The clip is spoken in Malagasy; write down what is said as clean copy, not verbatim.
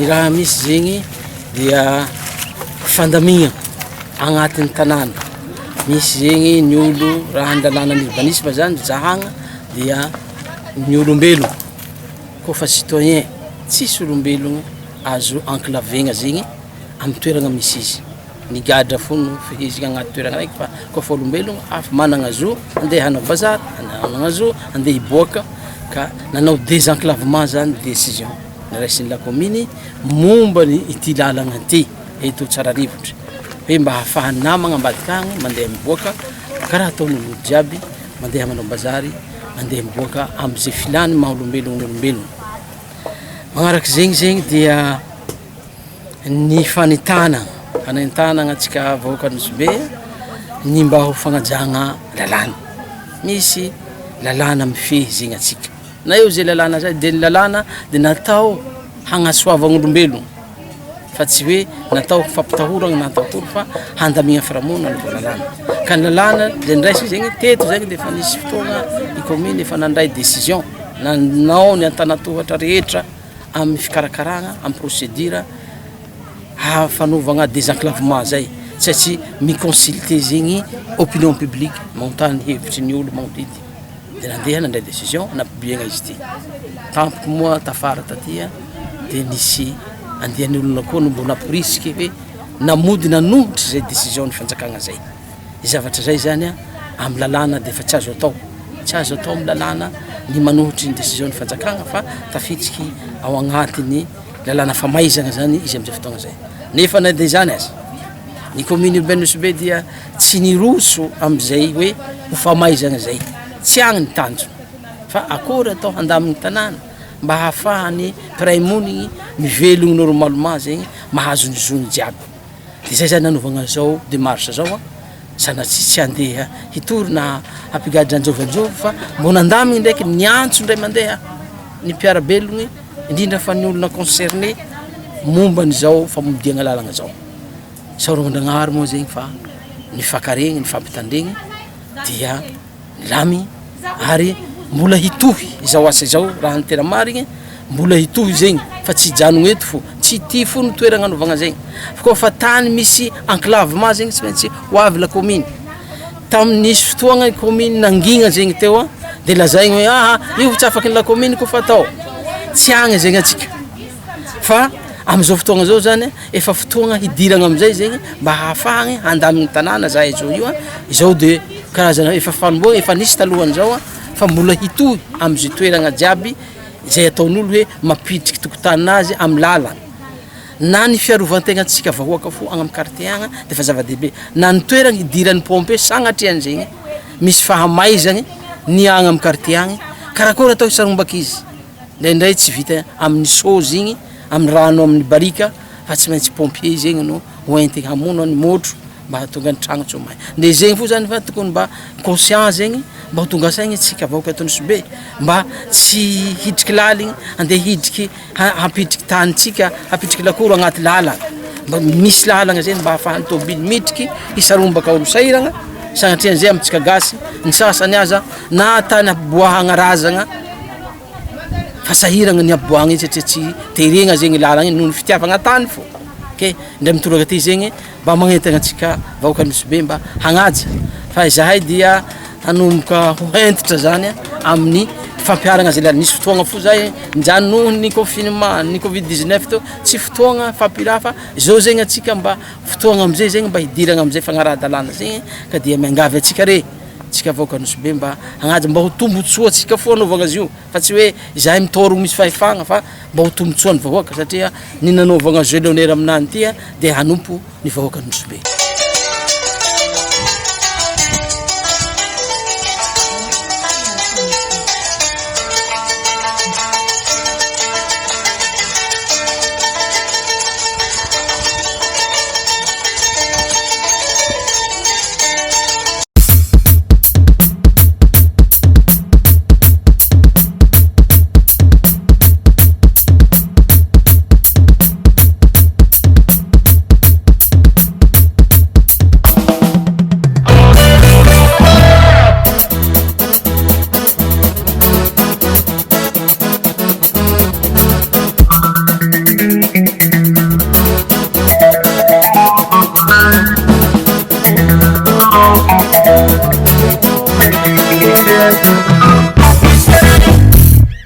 Raha misy zegny dia fandamigna agnatin'ny tanàna. Misy zegny ny olo raha andalana ny urbanisme zany jahagna dia ny olombelogno kofa citoyen tsisy olombelogno azo enclavegna zegny amin'ny toerana misy izy. Ny gadra fono fihizigna agnaty toerana raiky fa kofa olombelogno afa managna zo andeha hanao bazary, managna zo andeha hiboaka ka nanao désenclavement zany décision niraisin'ny la commune momba ny ity lalagna ty eto Tsararivotry hoe mba hahafahany namagna ambadika agny mandeha miboaka karaha ataon'olo jiaby mandeha manao bazary mandeha miboaka am'izay filany maha olombelogno olombelogno. Magnaraky zegny dia ny fanitana antsika vahoaka Anosibe ny mba ho fagnajagna lalàna. Misy lalàna mifehy zegny atsika na eo zay lalàna zay de ny lalàna de natao hagnasoavagna olombelogno fa tsy hoe natao fampitahoragna na atahory fa handamigna fiarahamonina ny lalàna. Ka ny lalàna de ndraiky zegny teto zegny de fa nisy fotoagna ny commune efa nandray décision nanao ny antanatohatra rehetra amin'ny fikarakaragna amin'ny procédure hafanovagna désenclavement zay satria miconsulter zegny opinion publique magnotany hevitry ny olo magnodidy de nandeha nandray décision napibiagna izy ty. Tampoko moa tafara tatya de nisy andehan'ny olona koa no mbona porisika hoe namody nanombotra zay décision ny fanjakagna zay. Zavatra zay zany amin'ny lalàna de fa tsy azo atao amin'ny lalàna ny manohitry ny décision ny fanjakagna fa tafitsiky ao agnatiny lalàna famaizagna zany izy am'izay fotoagna zay. Nefa na de zany azy ny commune urbaine Anosibe dia tsy niroso am'izay hoe ho famaizagna zay, tsy agny ny tanjony fa akory atao handamigny tanàna mba hahafahany mpiray monigny mivelogno normalement zegny mahazo ny zony jiaby. De zay zany nanovagna zao démarche zao sanatsy tsy andeha hitory na hampigadra anjovanjova fa mbona andamigny ndraiky ny antso ndray mandeha ny mpiarabelogny indrindra fa ny olona concerné momba n'izao famodiagna lalagna zao. Saoragnan-dragnahary moa zegny fa ny fakaregny ny fampitandregny dia lamy ary mbola hitohy izao asa izao raha ny tena marigny mbola hitohy zegny fa tsy janogno eto fo tsy ty fo ny toeragna anovagna zegny fa koa fa tany misy enclavement zegny tsy maintsy hoavy la commune. Tamin'nisy fotoagna commune nangigna zegny teo de lazaigny hoe aha io tsy afaky ny la commune koa fa atao tsy agny zegny atsika fa am'izao fotoagna zao zany efa fotoagna hidiragna am'izay zegny mba hahafahagny handamigny tanàna zahay zao io izao de karazana efa fanomboagna efa nisy talohany zao fa mbola hitohy am'izay toeragna jiaby zay ataon'olo hoe mampidriky tokotaninazy amin'ny lalagna na ny fiarovan-tegna antsika vahoaka fo agny amin'ny quartier agny de fa zava-dehibe na ny toeragna hidiran'ny pompe sagnatriany zegny misy fahamaizagny ny agny amin'ny quartier agny karakory atao hisarombaka izy ndraindray tsy vita amin'ny sozy igny amin'ny rano amin'ny barika fa tsy maintsy pompier zegny no hoenty hamono ny motro mba hatonga ny tragno tsomay. De zegny fo zany fa tokony mba conscient zegny mba tonga saigny atsika vahoaka eto Anosibe mba tsy hidriky laligny andeha hidriky hampidriky tanitsika hampidriky lakoro agnaty lalagna mba misy lalagna zegny mba hahafahan'ny tôbily midriky hisarombaka olo sahiragna sagnatrian'izay amitsika gasy ny sasany aza na tany ampiboahagna razagna fa sahiragna ny ampiboahagna izy satria tsy teregna zegny lalagna noho ny fitiavagna tany fo. Okay, ndray mitoraka ty zegny mba magnentagna antsika vahoaka Anosibe mba hagnaja fa izahay dia hanomboka ho hentitra zany amin'ny fampiaragna zay nisy fotoagna fo zay njano ny confinement ny covid-19 to tsy fotoagna fampira fa zao zegny atsika mba fotoagna amizay zegny mba hidiragna amizay fagnara-dalàna zegny ka dia miangavy atsika re tsika vaoka Nosy mba hagnaja mba ho tombotsoa atsika fo anaovagna zio fa tsy hoe izahay mitôrogno misy fahefagna fa mba ho tombotsoa ny vahoaka satria ny nanaovagna jeu d'honneur aminany tia dia hanompo ny vahoaka Nosy.